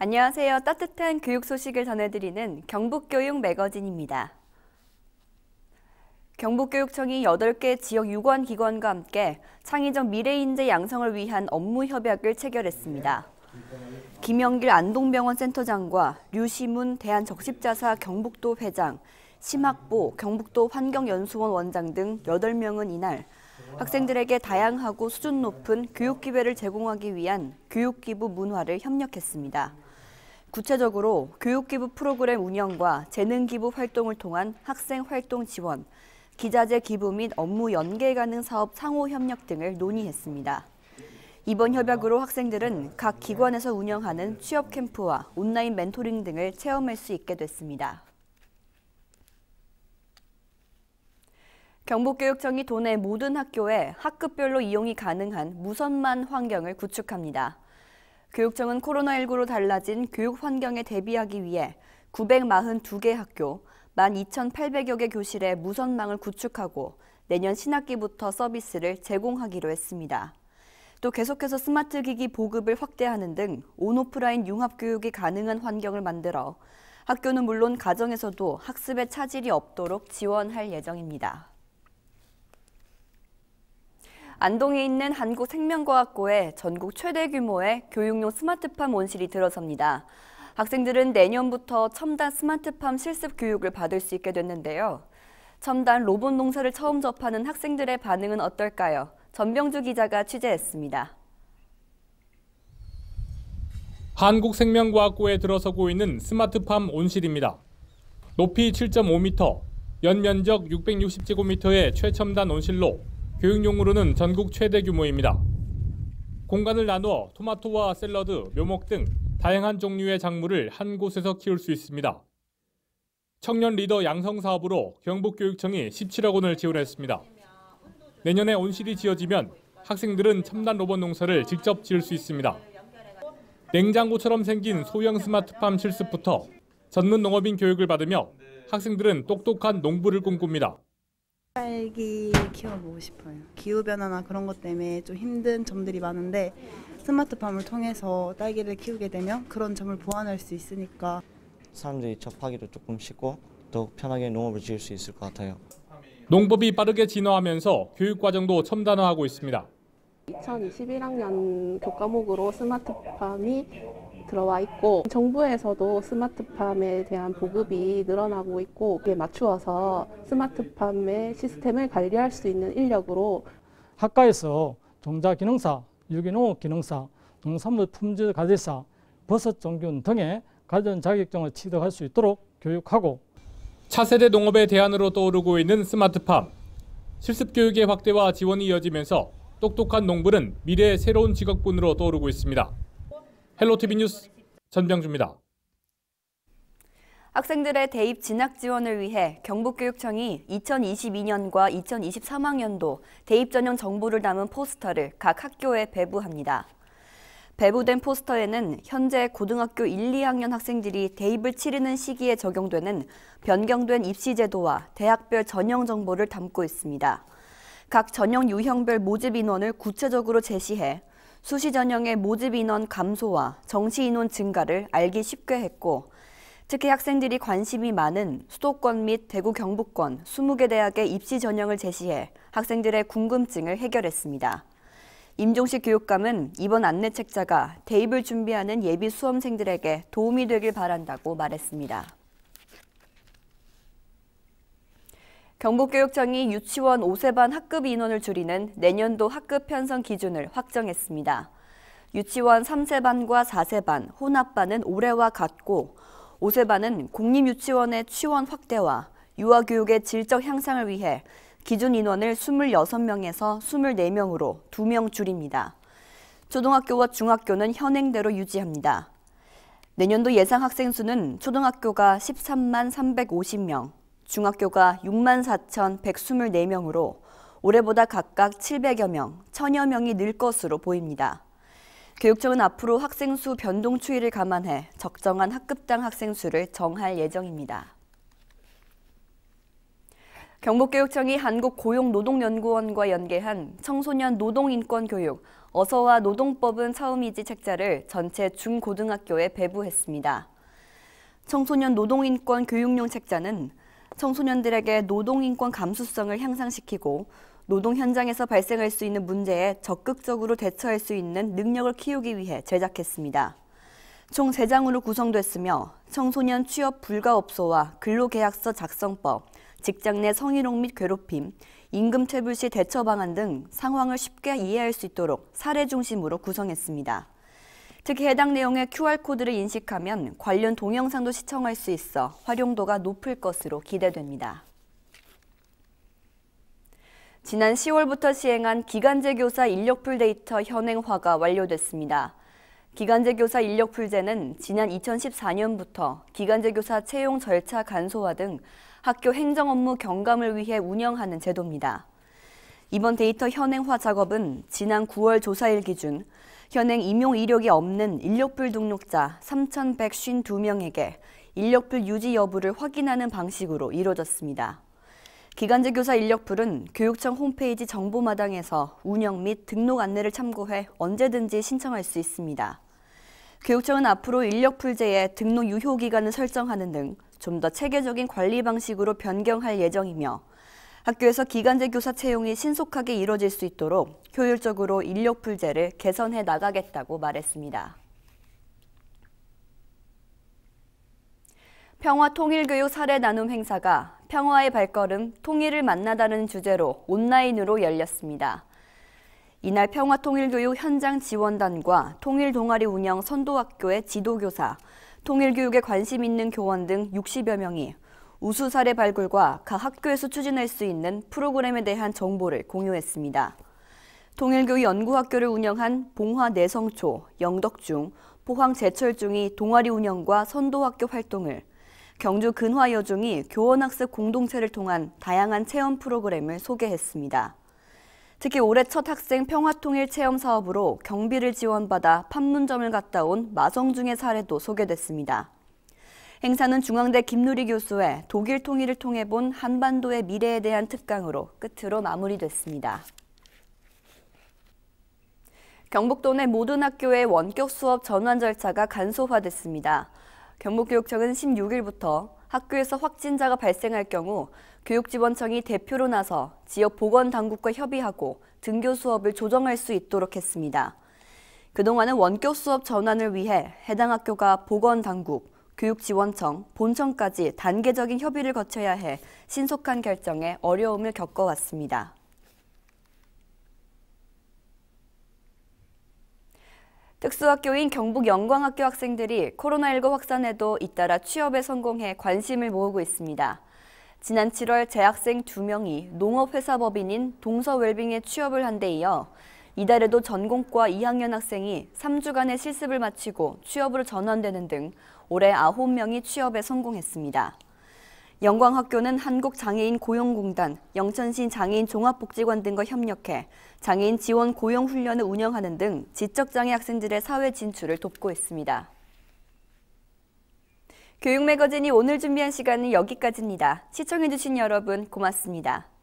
안녕하세요. 따뜻한 교육 소식을 전해드리는 경북교육 매거진입니다. 경북교육청이 8개 지역 유관기관과 함께 창의적 미래인재 양성을 위한 업무 협약을 체결했습니다. 김영길 안동병원 센터장과 류시문 대한적십자사 경북도 회장, 심학보 경북도 환경연수원 원장 등 8명은 이날 학생들에게 다양하고 수준 높은 교육 기회를 제공하기 위한 교육기부 문화를 협력했습니다. 구체적으로 교육기부 프로그램 운영과 재능기부 활동을 통한 학생 활동 지원, 기자재 기부 및 업무 연계 가능 사업 상호 협력 등을 논의했습니다. 이번 협약으로 학생들은 각 기관에서 운영하는 취업 캠프와 온라인 멘토링 등을 체험할 수 있게 됐습니다. 경북교육청이 도내 모든 학교에 학급별로 이용이 가능한 무선만 환경을 구축합니다. 교육청은 코로나19로 달라진 교육 환경에 대비하기 위해 942개 학교, 12,800여 개 교실에 무선망을 구축하고 내년 신학기부터 서비스를 제공하기로 했습니다. 또 계속해서 스마트 기기 보급을 확대하는 등 온오프라인 융합 교육이 가능한 환경을 만들어 학교는 물론 가정에서도 학습에 차질이 없도록 지원할 예정입니다. 안동에 있는 한국생명과학고에 전국 최대 규모의 교육용 스마트팜 온실이 들어섭니다. 학생들은 내년부터 첨단 스마트팜 실습 교육을 받을 수 있게 됐는데요. 첨단 로봇 농사를 처음 접하는 학생들의 반응은 어떨까요? 전병주 기자가 취재했습니다. 한국생명과학고에 들어서고 있는 스마트팜 온실입니다. 높이 7.5m, 연면적 660제곱미터의 최첨단 온실로 교육용으로는 전국 최대 규모입니다. 공간을 나누어 토마토와 샐러드, 묘목 등 다양한 종류의 작물을 한 곳에서 키울 수 있습니다. 청년 리더 양성 사업으로 경북교육청이 17억 원을 지원했습니다. 내년에 온실이 지어지면 학생들은 첨단 로봇 농사를 직접 지을 수 있습니다. 냉장고처럼 생긴 소형 스마트팜 실습부터 전문 농업인 교육을 받으며 학생들은 똑똑한 농부를 꿈꿉니다. 딸기 키워보고 싶어요. 기후변화나 그런 것 때문에 좀 힘든 점들이 많은데 스마트팜을 통해서 딸기를 키우게 되면 그런 점을 보완할 수 있으니까 사람들이 접하기도 조금 쉽고 더욱 편하게 농업을 지을 수 있을 것 같아요. 농법이 빠르게 진화하면서 교육과정도 첨단화하고 있습니다. 2021학년 교과목으로 스마트팜이 들어와 있고 정부에서도 스마트팜에 대한 보급이 늘어나고 있고 이에 맞추어서 스마트팜의 시스템을 관리할 수 있는 인력으로 학과에서 종자기능사, 유기농업기능사, 농산물 품질관리사, 버섯종균 등의 관련 자격증을 취득할 수 있도록 교육하고 차세대 농업의 대안으로 떠오르고 있는 스마트팜. 실습 교육의 확대와 지원이 이어지면서 똑똑한 농부는 미래의 새로운 직업군으로 떠오르고 있습니다. 헬로티비 뉴스 전병주입니다. 학생들의 대입 진학 지원을 위해 경북교육청이 2022년과 2023학년도 대입 전형 정보를 담은 포스터를 각 학교에 배부합니다. 배부된 포스터에는 현재 고등학교 1, 2학년 학생들이 대입을 치르는 시기에 적용되는 변경된 입시 제도와 대학별 전형 정보를 담고 있습니다. 각 전형 유형별 모집 인원을 구체적으로 제시해 수시 전형의 모집 인원 감소와 정시 인원 증가를 알기 쉽게 했고, 특히 학생들이 관심이 많은 수도권 및 대구 경북권 20개 대학의 입시 전형을 제시해 학생들의 궁금증을 해결했습니다. 임종식 교육감은 이번 안내책자가 대입을 준비하는 예비 수험생들에게 도움이 되길 바란다고 말했습니다. 경북교육청이 유치원 5세반 학급 인원을 줄이는 내년도 학급 편성 기준을 확정했습니다. 유치원 3세반과 4세반, 혼합반은 올해와 같고 5세반은 공립유치원의 취원 확대와 유아교육의 질적 향상을 위해 기준 인원을 26명에서 24명으로 2명 줄입니다. 초등학교와 중학교는 현행대로 유지합니다. 내년도 예상 학생 수는 초등학교가 13만 350명, 중학교가 6만 4,124명으로 올해보다 각각 700여 명, 1,000여 명이 늘 것으로 보입니다. 교육청은 앞으로 학생 수 변동 추이를 감안해 적정한 학급당 학생 수를 정할 예정입니다. 경북교육청이 한국고용노동연구원과 연계한 청소년 노동인권교육 어서와 노동법은 처음이지 책자를 전체 중고등학교에 배부했습니다. 청소년 노동인권 교육용 책자는 청소년들에게 노동인권 감수성을 향상시키고 노동 현장에서 발생할 수 있는 문제에 적극적으로 대처할 수 있는 능력을 키우기 위해 제작했습니다. 총 3장으로 구성됐으며 청소년 취업 불가업소와 근로계약서 작성법, 직장 내 성희롱 및 괴롭힘, 임금체불 시 대처 방안 등 상황을 쉽게 이해할 수 있도록 사례 중심으로 구성했습니다. 특히 해당 내용의 QR코드를 인식하면 관련 동영상도 시청할 수 있어 활용도가 높을 것으로 기대됩니다. 지난 10월부터 시행한 기간제 교사 인력풀 데이터 현행화가 완료됐습니다. 기간제 교사 인력풀제는 지난 2014년부터 기간제 교사 채용 절차 간소화 등 학교 행정 업무 경감을 위해 운영하는 제도입니다. 이번 데이터 현행화 작업은 지난 9월 조사일 기준 현행 임용 이력이 없는 인력풀 등록자 3,152명에게 인력풀 유지 여부를 확인하는 방식으로 이루어졌습니다. 기간제 교사 인력풀은 교육청 홈페이지 정보마당에서 운영 및 등록 안내를 참고해 언제든지 신청할 수 있습니다. 교육청은 앞으로 인력풀제의 등록 유효 기간을 설정하는 등 좀 더 체계적인 관리 방식으로 변경할 예정이며 학교에서 기간제 교사 채용이 신속하게 이뤄질 수 있도록 효율적으로 인력풀제를 개선해 나가겠다고 말했습니다. 평화통일교육 사례 나눔 행사가 평화의 발걸음, 통일을 만나다는 주제로 온라인으로 열렸습니다. 이날 평화통일교육 현장 지원단과 통일동아리 운영 선도학교의 지도교사, 통일교육에 관심 있는 교원 등 60여 명이 우수 사례 발굴과 각 학교에서 추진할 수 있는 프로그램에 대한 정보를 공유했습니다. 통일교육 연구학교를 운영한 봉화내성초, 영덕중, 포항제철중이 동아리 운영과 선도학교 활동을, 경주 근화여중이 교원학습 공동체를 통한 다양한 체험 프로그램을 소개했습니다. 특히 올해 첫 학생 평화통일 체험 사업으로 경비를 지원받아 판문점을 갔다 온 마성중의 사례도 소개됐습니다. 행사는 중앙대 김누리 교수의 독일 통일을 통해 본 한반도의 미래에 대한 특강으로 끝으로 마무리됐습니다. 경북도 내 모든 학교의 원격 수업 전환 절차가 간소화됐습니다. 경북교육청은 16일부터 학교에서 확진자가 발생할 경우 교육지원청이 대표로 나서 지역 보건당국과 협의하고 등교 수업을 조정할 수 있도록 했습니다. 그동안은 원격 수업 전환을 위해 해당 학교가 보건당국, 교육지원청, 본청까지 단계적인 협의를 거쳐야 해 신속한 결정에 어려움을 겪어왔습니다. 특수학교인 경북 영광학교 학생들이 코로나19 확산에도 잇따라 취업에 성공해 관심을 모으고 있습니다. 지난 7월 재학생 2명이 농업회사법인인 동서웰빙에 취업을 한 데 이어 이달에도 전공과 2학년 학생이 3주간의 실습을 마치고 취업으로 전환되는 등 올해 9명이 취업에 성공했습니다. 영광학교는 한국장애인 고용공단, 영천시 장애인 종합복지관 등과 협력해 장애인 지원 고용 훈련을 운영하는 등 지적장애 학생들의 사회 진출을 돕고 있습니다. 교육매거진이 오늘 준비한 시간은 여기까지입니다. 시청해주신 여러분 고맙습니다.